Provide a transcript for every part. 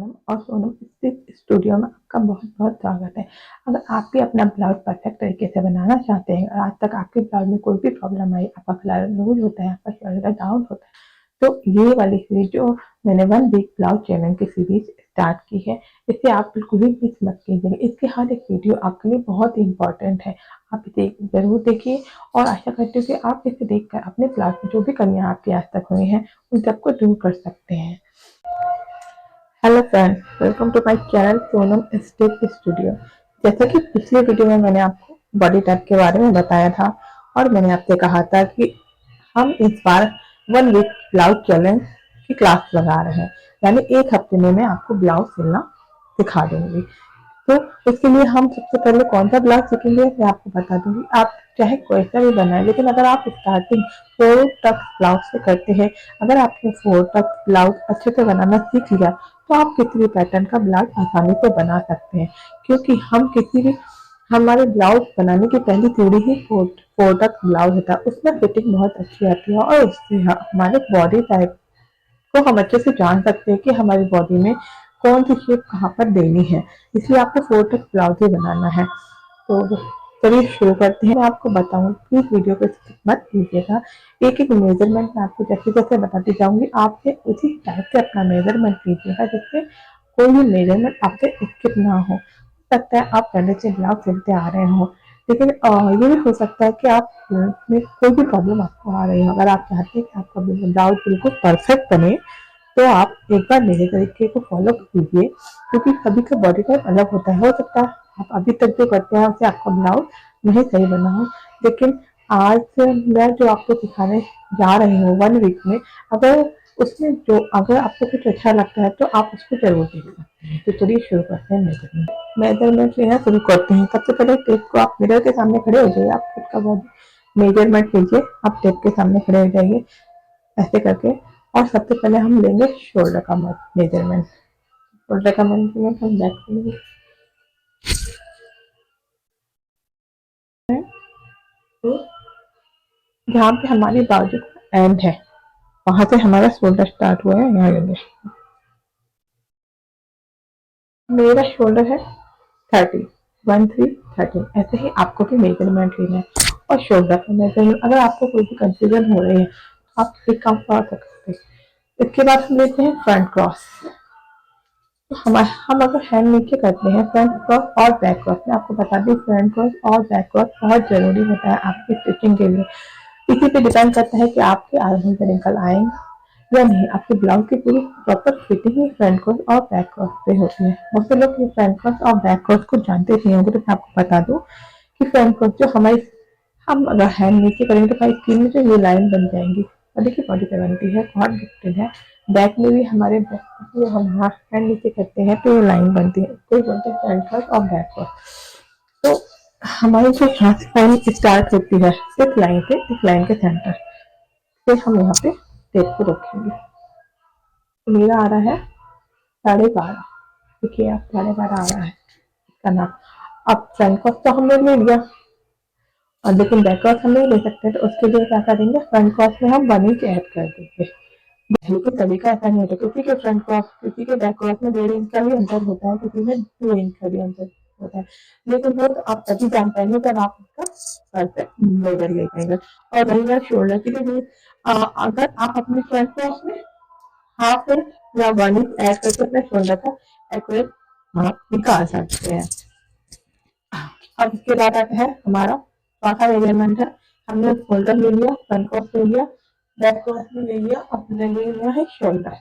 सोनम और Sonam stitch studio में आपका बहुत बहुत स्वागत है। अगर आप भी अपना ब्लाउज परफेक्ट तरीके से बनाना चाहते हैं और आज तक आपके ब्लाउज में कोई भी प्रॉब्लम आई, आपका गला लूज होता है, आपका शोल्डर डाउन होता है, तो ये वाली सीरीज जो मैंने 1 वीक ब्लाउज चैलेंज की सीरीज स्टार्ट की है, इसे आप बिल्कुल भी मिस मत कीजिएगा। इसके हर एक वीडियो आपके लिए बहुत ही इंपॉर्टेंट है। आप इसे जरूर देखिए और आशा करती हूँ कि आप इसे देखकर अपने ब्लाउज में जो भी कमियां आपकी आज तक हुई हैं उन सबको दूर कर सकते हैं। Hello friends, welcome to my channel Sonam stitch studio. जैसा कि पिछले वीडियो में मैंने आपको बॉडी टाइप के बारे में बताया था और मैंने आपसे कहा था कि हम इस बार 1 वीक ब्लाउज चैलेंज की क्लास लगा रहे हैं, यानी 1 हफ्ते में मैं आपको ब्लाउज सिलना सिखा दूंगी। तो उसके लिए हम सबसे पहले कौन सा ब्लाउज सीखेंगे मैं आपको बता दूंगी। आप चाहे कोई सा भी बनाए, लेकिन अगर आप स्टार्टिंग 4 टक्स ब्लाउज से करते हैं, अगर आपने 4 टक्स ब्लाउज अच्छे से बनाना सीख लिया तो आप किसी भी पैटर्न का ब्लाउज आसानी से बना सकते हैं, क्योंकि हमारे ब्लाउज बनाने की पहली सीढ़ी ही 4 टक्स ब्लाउज होता है। उसमें फिटिंग बहुत अच्छी आती है और उससे हमारे बॉडी टाइप को हम अच्छे से जान सकते हैं कि हमारी बॉडी में कौन सी शेप कहाँ पर देनी है। इसलिए आपको 4 टक्स ब्लाउज ही बनाना है। तो चलिए शुरू करते हैं। मैं आपको बताऊं, प्लीज वीडियो को स्किप मत कीजिएगा। एक एक मेजरमेंट मैं आपको जैसे जैसे बताती जाऊंगी, आपसे उसी टाइप से अपना मेजरमेंट कीजिएगा, जिससे कोई भी मेजरमेंट आपसे स्किप ना हो सकता है आप पहले से ब्लाउज सिलते आ रहे हो, लेकिन ये भी हो सकता है कि आप में कोई भी प्रॉब्लम आपको आ रही हो। अगर आप चाहते हैं कि आपका ब्लाउज बिल्कुल परफेक्ट बने तो आप एक बार मेरे तरीके को फॉलो कीजिए, क्योंकि सभी का बॉडी टाइप अलग होता है। हो सकता है आप अभी तक जो करते हैं उससे आपका ब्लाउज नहीं सही बना हो, लेकिन आज से मैं जो आपको सिखाने जा रही हूँ 1 वीक में, अगर आपको कुछ अच्छा लगता है तो आप उसको जरूर देख सकते हैं। तो चलिए शुरू करते हैं। मेजरमेंट लेना शुरू करते हैं। सबसे पहले टेप को आप मिरर के सामने खड़े हो जाइए। आप खुद का बॉडी मेजरमेंट लीजिए। आप टेप के सामने खड़े हो जाइए ऐसे करके, और सबसे पहले हम लेंगे शोल्डर का मेजरमेंट। शोल्डर का मेजरमेंट हम बैक करेंगे। तो जहाँ पे हमारी बाजू का एंड है वहां से हमारा शोल्डर स्टार्ट हुआ है, यहाँ लेंगे। मेरा शोल्डर है 30, 13, 13। ऐसे ही आपको भी मेजरमेंट लेना है। और शोल्डर का मेजरमेंट, अगर आपको कोई भी कंफ्यूजन हो रही है आप एक काम कर सकते हैं। इसके बाद हम लेते हैं फ्रंट क्रॉस। हम अगर हैंड नीचे करते हैं फ्रंट क्रॉस और बैक क्रॉस, मैं आपको बता दूं फ्रंट क्रॉस और बैक क्रॉस बहुत जरूरी होता है आपकी स्टिचिंग के लिए। इसी पे डिपेंड करता है कि आपके आर्म होल पे रिंकल आएंगे या नहीं। आपके ब्लाउज की पूरी प्रॉपर फिटिंग ही फ्रंट क्रॉस और बैक क्रॉस पे होती है। बहुत से लोग ये फ्रंट क्रॉस और बैक क्रॉस को जानते नहीं होंगे, तो मैं आपको बता दूं कि फ्रंट क्रॉस जो हम अगर हैंड नीचे करेंगे तो हमारी स्किन में जो ये लाइन बन जाएंगी, और देखिए बॉडी पे बनती है, बहुत डिफिकल्ट है। बैक में भी हमारे बैक हम हाथ हैंड नीचे करते हैं तो ये लाइन बनती है, कोई बोलते हैं फ्रंट क्रॉस और बैक क्रॉस। तो हमारी जो यहाँ से लाइन स्टार्ट होती है इस लाइन से, इस लाइन के सेंटर से हम यहाँ पे टेप को रखेंगे। तो मेरा आ रहा है 12.5। देखिए आप 12.5 आ रहा है इसका नाम। अब फ्रंट क्रॉस तो हमने ले लिया, और लेकिन बैक क्रॉस हम नहीं ले सकते, तो उसके लिए क्या करेंगे, फ्रंट क्रॉस में हम 1 इंच ऐड कर देंगे। लेकिन सभी का ऐसा नहीं होता, किसी के फ्रंट क्रॉस, किसी के बैक क्रॉस में 1.5 इंच का भी अंतर होता है, किसी में 2 इंच का भी अंतर होता है। लेकिन वो तो आप तभी जान पाएंगे जब आप उसका परफेक्ट मेजर ले पाएंगे। और रही बात शोल्डर की, भी अगर आप अपने फ्रंट क्रॉस में हाफ इंच या 1 इंच ऐड करके अपने शोल्डर का एक्यूरेट माप निकाल सकते हैं। अब इसके बाद आता है हमारा चौथा मेजरमेंट है। हमने शोल्डर ले लिया, फ्रंट क्रॉस ले लिया, बैक क्रॉस में ले लिया, अपने ले लिया है शोल्डर,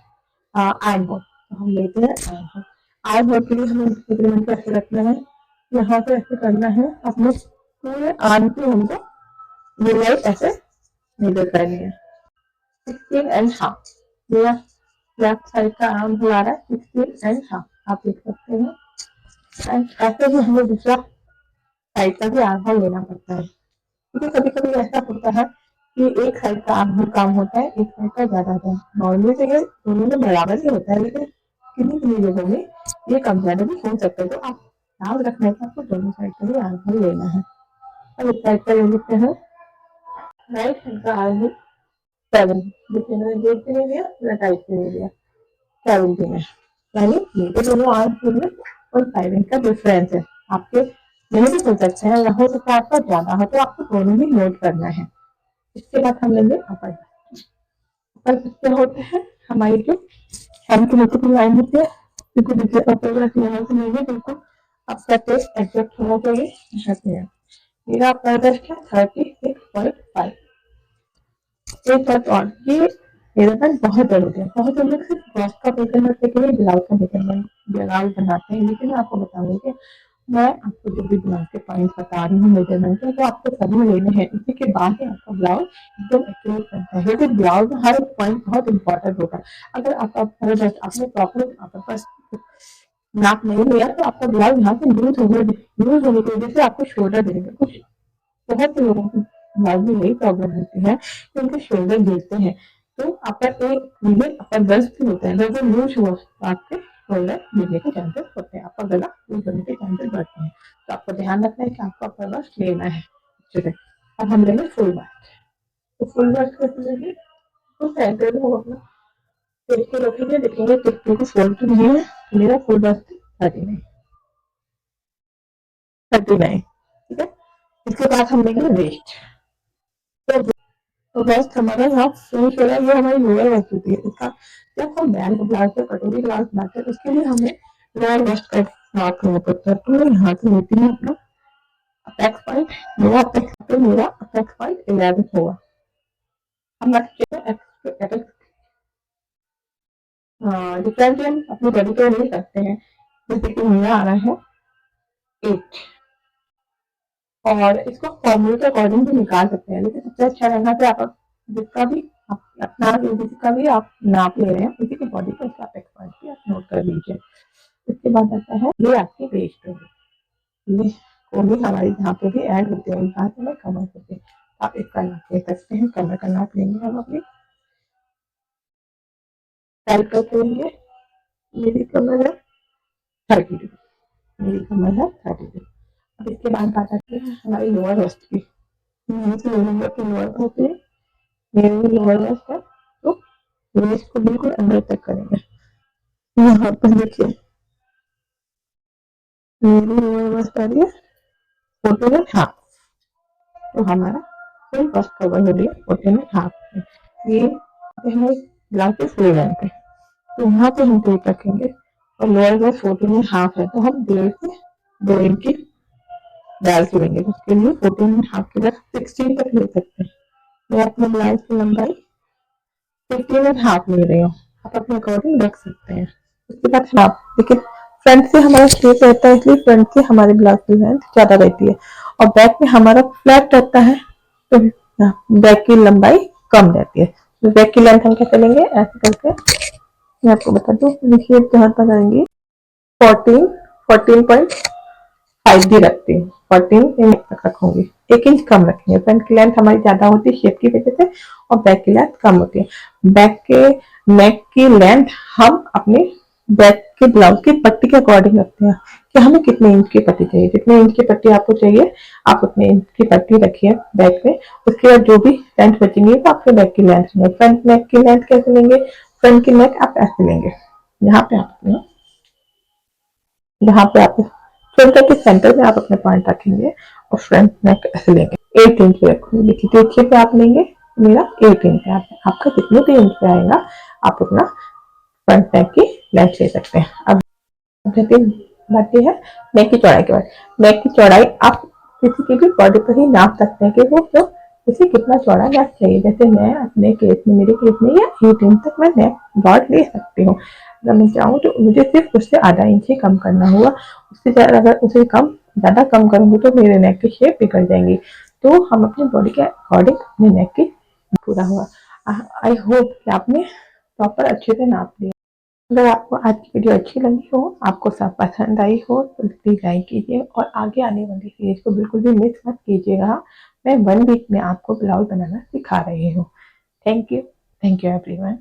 आर्म होल। तो हम लेते हैं आर्म होल। आर्म होल के लिए हमें मेजरमेंट कैसे रखना है, यहाँ पे ऐसे करना है, अपने पूरे आर्म पे हमको गोलाई ऐसे मेजर करनी है। 16.5 मेरा लेफ्ट साइड का आर्म होल आ रहा है, 16.5 आप देख सकते हैं। ऐसे ही हमें दूसरा साइड का भी आर्म होल लेना पड़ता है, क्योंकि कभी कभी ऐसा होता है कि एक साइड का आर्म होल कम होता है, एक साइड का ज्यादा होता है। नॉर्मली तो ये दोनों में बराबर ही होता है, लेकिन किन्हीं किन्हीं जगहों में ये कम ज्यादा भी हो सकता है। तो आप याद रखना है कि आपको दोनों साइड का भी आर्म होल लेना है। अब इस साइड का ले लेते हैं राइट हैंड का आर्म होल 7, जिसमें मैंने गेट पे ले लिया, टाइट पे ले लिया 70 में। यानी ये दोनों आर्म्स में 0.5 इंच का डिफरेंस है। आपके नहीं भी हो सकते हैं, या हो सकता है आपका ज्यादा हो, तो आपको दोनों ही नोट करना है। इसके बाद हम लेंगे अपर। अपर क्या होते हैं, हमारी जो हैंड की नीचे की लाइन होती है, क्योंकि देखिए अपर ब्रश यहाँ से लेंगे, बिल्कुल आपका टेस्ट एग्जैक्ट होना चाहिए। यहाँ से मेरा अपर ब्रश है 36.5। एक बात और, ये मेजरमेंट बहुत जरूरी है। बहुत से लोग सिर्फ ब्रश का मेजरमेंट लेके ही ब्लाउज का मेजरमेंट ब्लाउज बनाते हैं, लेकिन मैं आपको बताऊंगी कि मैं आपको जो भी ब्लाउज के पॉइंट बता रही हूँ मेजरमेंट के, तो आपको सभी लेने हैं। इसी के बाद ही आपका ब्लाउज एकदम एक्यूरेट बनता है, क्योंकि ब्लाउज में हर एक पॉइंट बहुत इंपॉर्टेंट होता है। अगर आपने प्रॉपर आपके पास नाप नहीं लिया, तो आपका ब्लाउज यहाँ से लूज होने की वजह से आपको शोल्डर देगा। कुछ बहुत से लोगों की ब्लाउज में यही प्रॉब्लम होती है कि उनके शोल्डर गिरते हैं। तो आपका एक रीजन अपर ब्रस्ट भी होता है, अगर वो लूज हुआ तो आपके शोल्डर गिरने के चांसेस होते हैं, आपका गला लूज होने के चांसेस बढ़ते हैं। तो आपको ध्यान रखना है कि आपको अपर ब्रस्ट लेना है अच्छे से। अब हम लेंगे फुल ब्रस्ट। तो फुल ब्रस्ट कैसे लेंगे, तो सेंटर में हम अपना टिप को रखेंगे, देखेंगे टिप को फोल्ड तो नहीं है। तो मेरा फुल ब्रस्ट 39, ठीक है। इसके बाद हम लेंगे वेस्ट। तो वेस्ट हमारा यहाँ फिनिश हो रहा है, ये हमारी लोअर वेस्ट होती है। इसका जब हम बैन को ब्लाउज पे कटोरी ब्लाउज बनाते हैं, उसके लिए हमें लोअर वेस्ट का मार्क करना पड़ता है। तो मैं यहाँ से लेती हूँ अपना अपेक्स पॉइंट। मेरा अपेक्स पॉइंट 11 होगा। हम डिफरेंट हम अपनी बॉडी को ले सकते हैं। जैसे कि मेरा आ रहा है 8, और इसको फॉर्मूले के अकॉर्डिंग भी निकाल सकते हैं, लेकिन सबसे अच्छा रहना कि आप जिसका भी अपना जिसका भी आप नाप ले रहे हैं, उसी की बॉडी को उसका अपेक्स पॉइंट भी आप नोट कर लीजिए। इसके बाद आता है, ये आपकी वेस्ट होगी, ये को भी हमारी जहाँ पे भी ऐड होते हैं, जहाँ से मैं कमर होते हैं, आप इसका नाप ले सकते हैं। कमर का नाप लेंगे हम अपनी साइड पर लेंगे। मेरी कमर है 32, मेरी कमर है 32। अब इसके बाद बात आती है हमारी लोअर वेस्ट की। यहीं से ले लेंगे अपनी लोअर होती है, मेरी लोअर वेस्ट है, तो वेस्ट को बिल्कुल अंदर तक करेंगे। यहाँ पर देखिए मेरी लोअर वेस्ट आ रही है 14.5, तो हमारा फुल फर्स्ट कवर हो रही है 14.5। ये हमारे ब्लाउज के फुल लेंथ है, तो यहाँ पे हम टेप रखेंगे, और लोअर वेस्ट 14.5 है, तो हम 1.5 से 2 इंच की डाल के लेंगे। उसके लिए 14.5 की जगह 16 तक ले सकते हैं। मैं अपने ब्लाउज की लंबाई 15.5 ले रही हूँ, आप अपने अकॉर्डिंग रख सकते हैं। उसके बाद नाप देखिए, फ्रंट से हमारा स्ट्रेट रहता है, इसलिए फ्रंट से हमारे ब्लाउज की लेंथ ज्यादा रहती है, और बैक में हमारा फ्लैट रहता है, तो बैक की लंबाई कम रहती है। तो बैक की लेंथ हम क्या करेंगे, ऐसे करके मैं आपको बता दूं, देखिए जहाँ तक करेंगे 14.5 भी रखती हूँ, 14 तक रखूंगी, 1 इंच कम रखेंगे। फ्रंट की लेंथ हमारी ज्यादा होती है शेप की वजह से, और बैक की लेंथ कम होती है। बैक के नेक की लेंथ हम अपने बैक के ब्लाउज की पट्टी के अकॉर्डिंग रखते हैं कि हमें कितने इंच की पट्टी चाहिए। जितने इंच की पट्टी आपको चाहिए, आप उतने इंच की पट्टी रखिए बैक में। उसके बाद जो भी लेंथ बचेंगे, तो आपके बैक की लेंथ लेंगे। फ्रंट नेक की लेंथ कैसे लेंगे, फ्रंट की नेक आप ऐसे लेंगे, यहाँ पे आप शोल्डर के सेंटर में आप अपने पॉइंट रखेंगे, और फ्रंट नेक ऐसे लेंगे, 8 इंच रखूंगी। देखिए पे आप लेंगे, मेरा 8 इंच है, आपका जितने भी इंच पे आएगा आप अपना फ्रंट नेक की लेंथ ले सकते हैं। अब बात ये है नेक की चौड़ाई के बाद। नेक की चौड़ाई आप किसी की भी बॉडी पर ही नाप सकते हैं कि वो तो इसे कितना चौड़ा नेक चाहिए। जैसे मैं अपने केस में, मेरे केस में, या 8 इंच तक मैं नेक डॉट ले सकती हूँ। अगर मैं चाहूँ तो मुझे सिर्फ उससे आधा इंच ही कम करना होगा, उससे ज्यादा अगर उसे ज्यादा कम करूंगी तो मेरे नेक की शेप बिगड़ जाएंगी। तो हम अपनी बॉडी के अकॉर्डिंग अपने नेक की पूरा हुआ। आई होप कि आपने प्रॉपर अच्छे से नाप लिया। अगर आपको आज की वीडियो अच्छी लगी हो, आपको सब पसंद आई हो, तो प्लीज लाइक कीजिए, और आगे आने वाली सीरीज को बिल्कुल भी मिस मत कीजिएगा। मैं 1 वीक में आपको ब्लाउज बनाना सिखा रही हूँ। Thank you everyone.